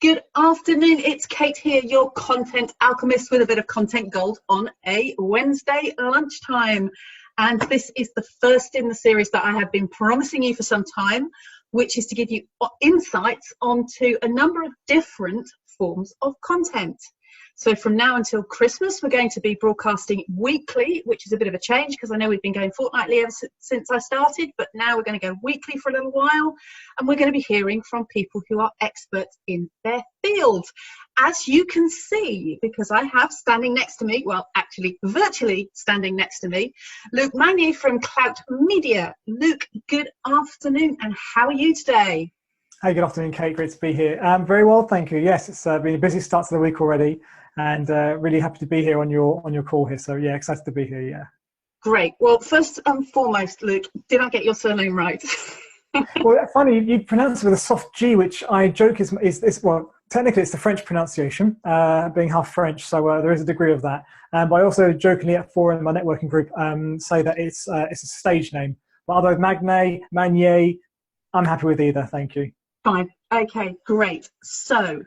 Good afternoon, it's Kate here, your content alchemist with a bit of content gold on a Wednesday lunchtime. And this is the first in the series that I have been promising you for some time, which is to give you insights onto a number of different forms of content. So from now until Christmas, we're going to be broadcasting weekly, which is a bit of a change because I know we've been going fortnightly ever since I started, but now we're going to go weekly for a little while, and we're going to be hearing from people who are experts in their field. As you can see, because I have standing next to me, well, actually virtually standing next to me, Luke Magnay from Clout Media. Luke, good afternoon, and how are you today? Hey, good afternoon, Kate. Great to be here. Very well, thank you. Yes, it's been a busy start to the week already, and really happy to be here on your call here. So yeah, excited to be here. Yeah. Great. Well, first and foremost, Luke, did I get your surname right? Well, funny you pronounce it with a soft G, which I joke is well, technically it's the French pronunciation, being half French, so there is a degree of that. But I also jokingly at forum in my networking group say that it's a stage name. But although Magnay, I'm happy with either. Thank you. Fine. Okay, great. So,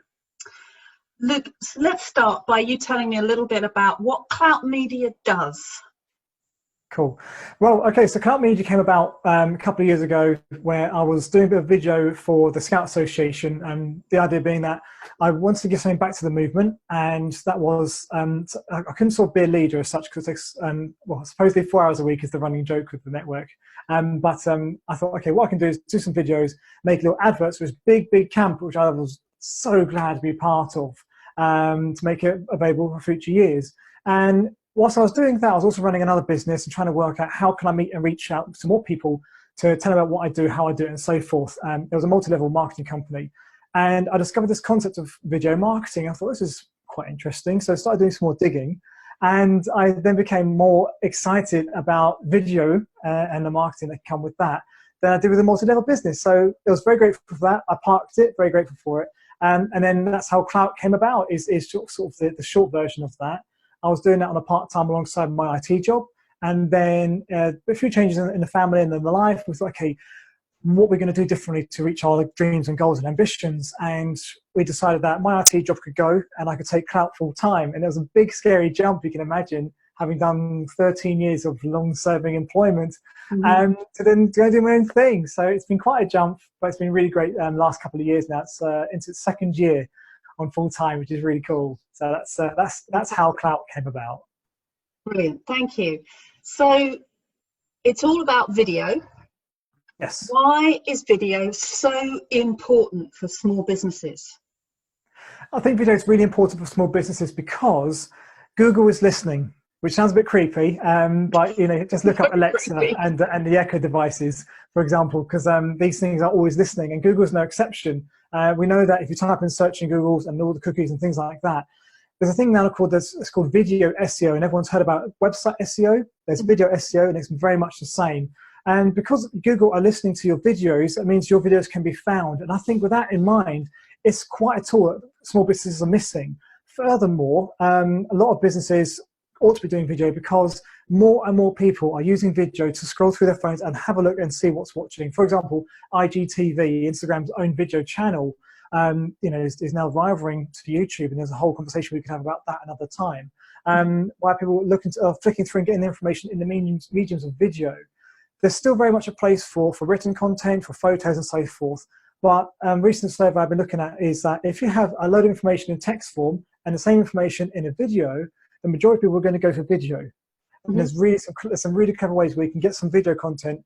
Luke, let's start by you telling me a little bit about what Clout Media does. Cool. Well, okay, so Clout Media came about a couple of years ago where I was doing a bit of video for the Scout Association, and the idea being that I wanted to give something back to the movement, and that was, I couldn't sort of be a leader as such because it takes, well, supposedly 4 hours a week is the running joke with the network. But I thought, okay, what I can do is do some videos, make little adverts for this big camp, which I was so glad to be part of, to make it available for future years. And whilst I was doing that, I was also running another business and trying to work out how can I meet and reach out to more people to tell them about what I do, how I do it, and so forth. It was a multi-level marketing company. And I discovered this concept of video marketing. I thought this is quite interesting. So I started doing some more digging. And I then became more excited about video and the marketing that can come with that than I did with a multi-level business. So I was very grateful for that. I parked it, very grateful for it. And then that's how Clout came about, is sort of the short version of that. I was doing that on a part-time alongside my IT job. And then a few changes in the family and in the life. We thought, okay, what we're going to do differently to reach our dreams and goals and ambitions. And we decided that my IT job could go and I could take Clout full time. And it was a big, scary jump, you can imagine, having done 13 years of long-serving employment, to then go do my own thing. So it's been quite a jump, but it's been really great last couple of years now. It's into its second year on full time, which is really cool. So that's how Clout came about. Brilliant, thank you. So it's all about video. Yes. Why is video so important for small businesses? I think video is really important for small businesses because Google is listening, which sounds a bit creepy, but just look up Alexa and the Echo devices, for example, because these things are always listening, and Google's no exception. We know that if you type in search in Google and all the cookies and things like that, there's a thing now called video SEO, and everyone's heard about website SEO. There's video SEO, and it's very much the same. And because Google are listening to your videos, that means your videos can be found. And I think with that in mind, it's quite a tool that small businesses are missing. Furthermore, a lot of businesses ought to be doing video because more and more people are using video to scroll through their phones and have a look and see what's watching. For example, IGTV, Instagram's own video channel, is now rivaling to YouTube, and there's a whole conversation we can have about that another time. Why people are flicking through and getting the information in the mediums of video. There's still very much a place for written content, for photos and so forth. But recent survey I've been looking at is that if you have a load of information in text form and the same information in a video, the majority of people are going to go for video. And there's really some really clever ways where you can get some video content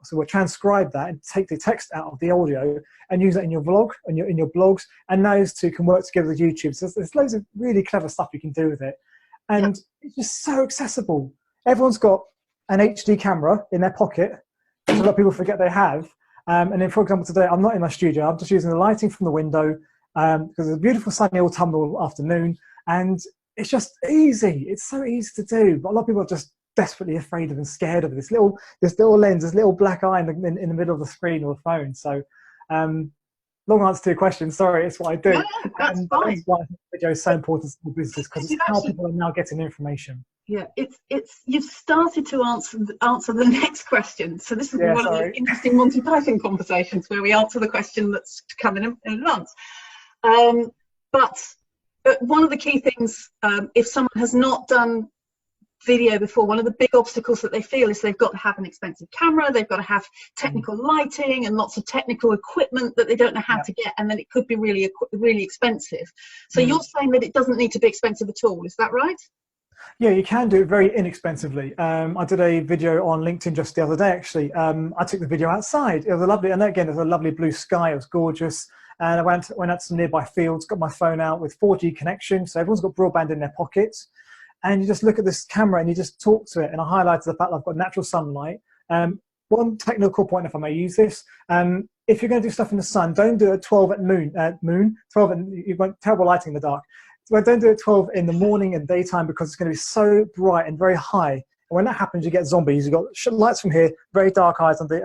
so we'll transcribe that and take the text out of the audio and use that in your vlog and in your blogs, and those two can work together with YouTube. So there's loads of really clever stuff you can do with it, and it's just so accessible. Everyone's got an HD camera in their pocket, which a lot of people forget they have. And then, for example, today I'm not in my studio. I'm just using the lighting from the window because it's a beautiful sunny autumnal afternoon, and it's just easy. It's so easy to do, but a lot of people are just desperately afraid of and scared of this little lens, this little black eye in the middle of the screen or the phone. So, long answer to your question. Sorry, it's what I do. Yeah, that's fine. That's why I think video is so important to business, because it's how people are now getting information. Yeah, it's you've started to answer the next question. So this is one of the interesting Monty Python conversations where we answer the question that's coming in advance. But one of the key things, if someone has not done video before, one of the big obstacles that they feel is they've got to have an expensive camera, they've got to have technical lighting and lots of technical equipment that they don't know how to get, and then it could be really expensive. So you're saying that it doesn't need to be expensive at all, is that right? Yeah, you can do it very inexpensively. I did a video on LinkedIn just the other day, actually. I took the video outside. It was a lovely, and again, it was a lovely blue sky. It was gorgeous. And I went out to some nearby fields, got my phone out with 4G connection. So everyone's got broadband in their pockets. And you just look at this camera and you just talk to it. And I highlighted the fact that I've got natural sunlight. One technical point, if I may use this, if you're going to do stuff in the sun, don't do it at 12 at noon. 12 at, you've got terrible lighting in the dark. So don't do it 12 in the morning and daytime because it's going to be so bright and very high. And when that happens, you get zombies. You've got lights from here, very dark eyes on the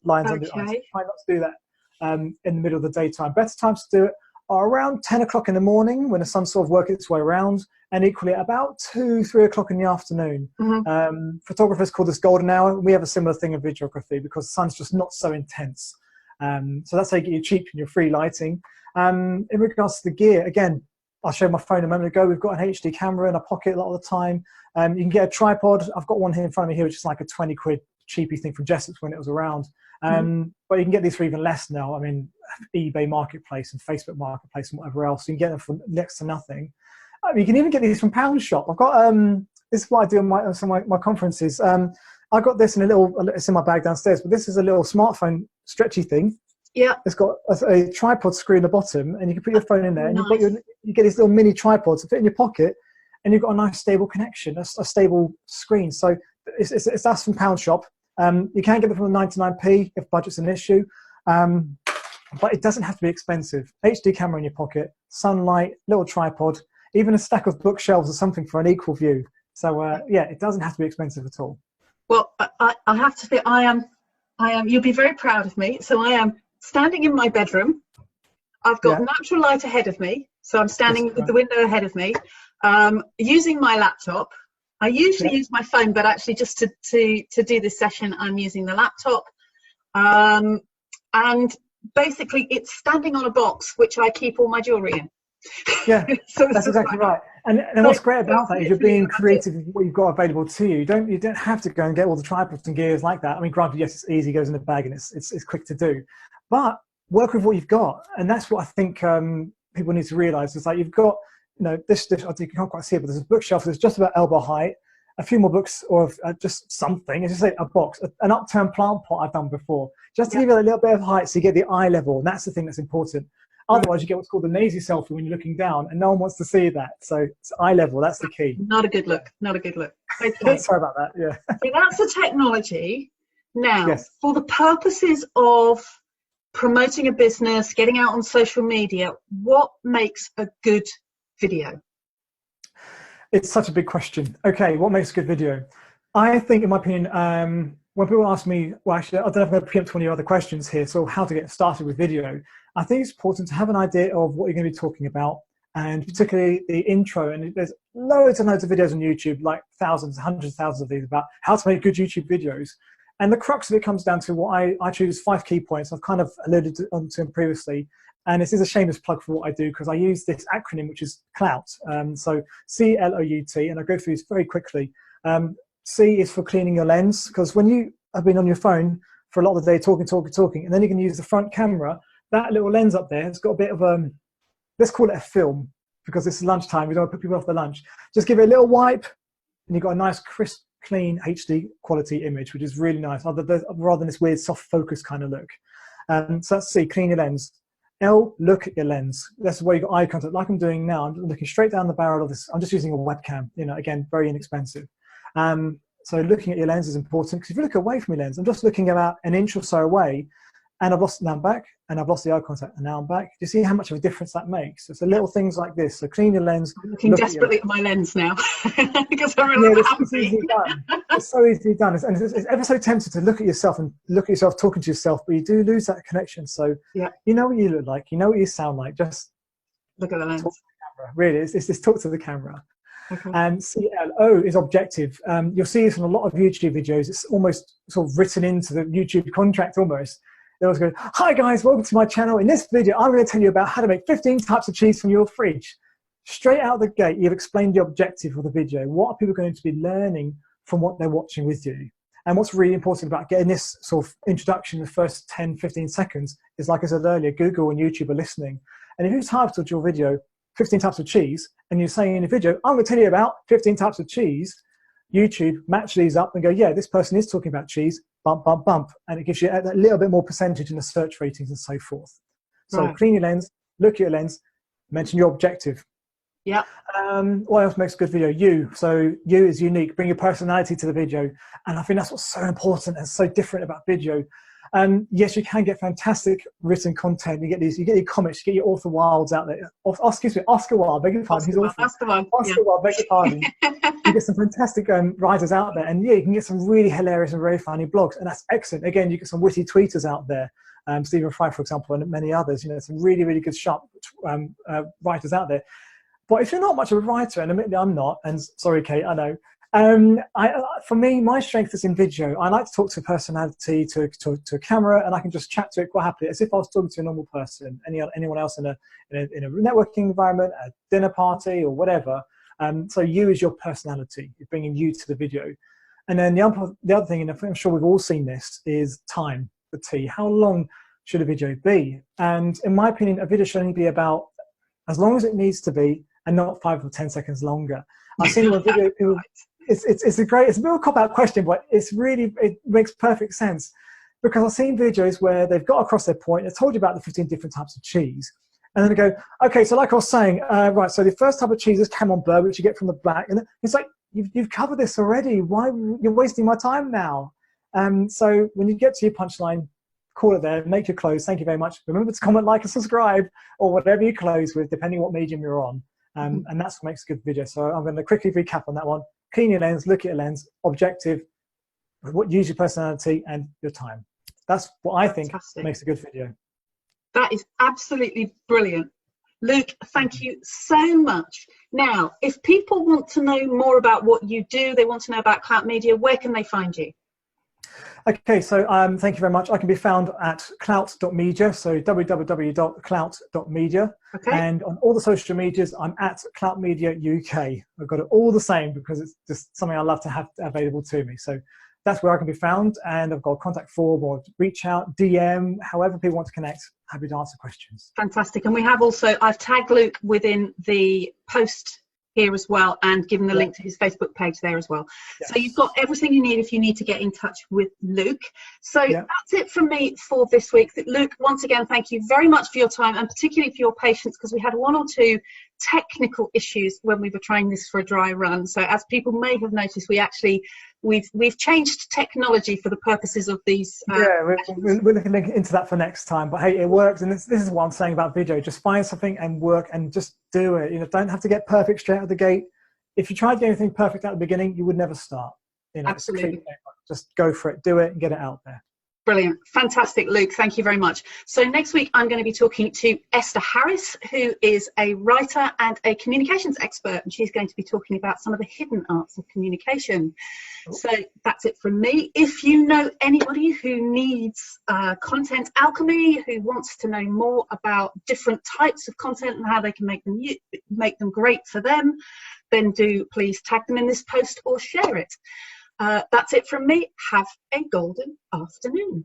lines on the eyes. Try not to do that in the middle of the daytime. Better times to do it are around 10 o'clock in the morning when the sun's sort of working its way around, and equally at about 2, 3 o'clock in the afternoon. Photographers call this golden hour. We have a similar thing in videography because the sun's just not so intense. So that's how you get your cheap and your free lighting. In regards to the gear, again, I showed my phone a moment ago. We've got an HD camera in our pocket a lot of the time. You can get a tripod. I've got one here in front of me here, which is like a 20 quid cheapy thing from Jessups when it was around. But you can get these for even less now. I mean, eBay Marketplace and Facebook Marketplace and whatever else. You can get them for next to nothing. You can even get these from Pound Shop. I've got, this is what I do on some of my conferences. I got this in it's in my bag downstairs, but this is a little smartphone stretchy thing. Yeah, it's got a tripod screw in the bottom, and you can put your phone in there, and you get these little mini tripods to fit in your pocket, and you've got a nice stable connection, a stable screen. So it's that's from Pound Shop. You can get them from 99p if budget's an issue, but it doesn't have to be expensive. HD camera in your pocket, sunlight, little tripod, even a stack of bookshelves or something for an equal view. So yeah, it doesn't have to be expensive at all. Well, I have to say, I am. You'll be very proud of me. So I am standing in my bedroom. I've got natural light ahead of me, so I'm standing with the window ahead of me, using my laptop. I usually use my phone, but actually just to do this session, I'm using the laptop. And basically it's standing on a box, which I keep all my jewelry in. Yeah, so that's exactly right. And what's great about that is you're being creative with what you've got available to you. You don't have to go and get all the tripods and gears like that. I mean, granted, yes, it's easy, goes in the bag, and it's quick to do. But work with what you've got, and that's what I think people need to realise. It's like you've got, this I think you can't quite see it, but there's a bookshelf that's just about elbow height, a few more books, or just something. It's just like a box, an upturned plant pot I've done before, just to give it a little bit of height so you get the eye level, and that's the thing that's important. Otherwise, you get what's called the lazy selfie when you're looking down, and no one wants to see that. So it's eye level. That's the key. Not a good look. Not a good look. Okay. Sorry about that. Yeah. So that's the technology. Now, for the purposes of promoting a business, getting out on social media, what makes a good video? It's such a big question. Okay, what makes a good video? I think, in my opinion, when people ask me, well, actually, I don't know if I'm going to preempt one of your other questions here, so how to get started with video. I think it's important to have an idea of what you're going to be talking about, and particularly the intro. And there's loads and loads of videos on YouTube, like thousands, hundreds of thousands of these about how to make good YouTube videos. And the crux of it comes down to what I choose 5 key points. I've kind of alluded to them previously. And this is a shameless plug for what I do because I use this acronym, which is Clout. So C-L-O-U-T, and I'll go through this very quickly. C is for cleaning your lens, because when you have been on your phone for a lot of the day talking, and then you can use the front camera, that little lens up there has got a bit of let's call it a film, because it's lunchtime, we don't want to put people off their lunch. Just give it a little wipe, and you've got a nice, crisp, clean HD quality image, which is really nice, rather than this weird soft focus kind of look. So that's C, clean your lens. L, look at your lens. That's where you've got eye contact, like I'm doing now. I'm looking straight down the barrel of this. I'm just using a webcam, again, very inexpensive. So looking at your lens is important, because if you look away from your lens, I'm just looking about an inch or so away, and I've lost, now I'm back, and I've lost the eye contact, and now I'm back. Do you see how much of a difference that makes? So it's the little things like this. So clean your lens. I'm looking desperately at my lens now, because I'm really happy. It's so easily done. It's ever so tempting to look at yourself and look at yourself talking to yourself, but you do lose that connection. So you know what you look like, you know what you sound like, just look at the lens. Talk to the camera. Really, it's talk to the camera. Okay. And CLO is objective. You'll see this in a lot of YouTube videos. It's almost sort of written into the YouTube contract almost. They always go, "Hi guys, welcome to my channel. In this video, I'm going to tell you about how to make 15 types of cheese from your fridge." Straight out of the gate, you've explained the objective of the video. What are people going to be learning from what they're watching with you? And what's really important about getting this sort of introduction in the first 10, 15 seconds is, like I said earlier, Google and YouTube are listening. And if you titled your video 15 types of cheese, and you're saying in the video, "I'm going to tell you about 15 types of cheese," YouTube match these up and go, "Yeah, this person is talking about cheese, bump, bump, bump." And it gives you a little bit more percentage in the search ratings and so forth. So Right. clean your lens, look at your lens, mention your objective. Yeah. What else makes a good video? You. So you is unique. Bring your personality to the video. And I think that's what's so important and so different about video. Yes, you can get fantastic written content. You get your comics, you get your Author Wilds out there. Oscar Wilde, beg your pardon. He's awful. Oscar Wilde, beg your pardon. You get some fantastic writers out there. And yeah, you can get some really hilarious and very funny blogs. And that's excellent. Again, you get some witty tweeters out there. Stephen Fry, for example, and many others. You know, some really, really good, sharp writers out there. But if you're not much of a writer, and admittedly I'm not, and sorry, Kate, I know. For me, my strength is in video. I like to talk to a personality, to a camera, and I can just chat to it quite happily, as if I was talking to a normal person, anyone else in a networking environment, a dinner party, or whatever. So you is your personality. You're bringing you to the video. And then the other thing, and I'm sure we've all seen this, is time, the T. How long should a video be? And in my opinion, a video should only be about as long as it needs to be, and not 5 or 10 seconds longer. I've seen a video. It's a bit of a cop-out question, but it makes perfect sense, because I've seen videos where they've got across their point. They've told you about the 15 different types of cheese, and then they go, "Okay, so like I was saying, right. So the first type of cheese is Camembert, which you get from the black." And it's like, you've covered this already. Why you're wasting my time now? So when you get to your punchline, call it there. Make your close. Thank you very much. Remember to comment, like, and subscribe, or whatever you close with, depending on what medium you're on. And that's what makes a good video. So I'm going to quickly recap on that one. Clean your lens, look at your lens, objective, use your personality and your time. That's what I think makes a good video. That is absolutely brilliant. Luke, thank you so much. Now, if people want to know more about what you do, they want to know about Clout Media, where can they find you? Okay, so thank you very much. I can be found at clout.media, so www.clout.media. Okay. And on all the social medias, I'm at Clout Media UK. I've got it all the same because it's just something I love to have available to me. So that's where I can be found. And I've got a contact form or reach out, DM, however people want to connect. Happy to answer questions. Fantastic. And we have also, I've tagged Luke within the post here as well, and given the link to his Facebook page there as well. Yes. So you've got everything you need if you need to get in touch with Luke. So that's it from me for this week. Luke, once again, thank you very much for your time, and particularly for your patience, because we had one or two technical issues when we were trying this for a dry run. So as people may have noticed, we've changed technology for the purposes of these. We're looking into that for next time. But hey, it works, and this is what I'm saying about video. Just find something and work, and just do it. You know, don't have to get perfect straight out of the gate. If you tried to get anything perfect at the beginning, you would never start. You know, absolutely. Just go for it, do it, and get it out there. Brilliant. Fantastic, Luke. Thank you very much. So next week, I'm going to be talking to Esther Harris, who is a writer and a communications expert, and she's going to be talking about some of the hidden arts of communication. So that's it from me. If you know anybody who needs content alchemy, who wants to know more about different types of content and how they can make them great for them, then do please tag them in this post or share it. That's it from me. Have a golden afternoon.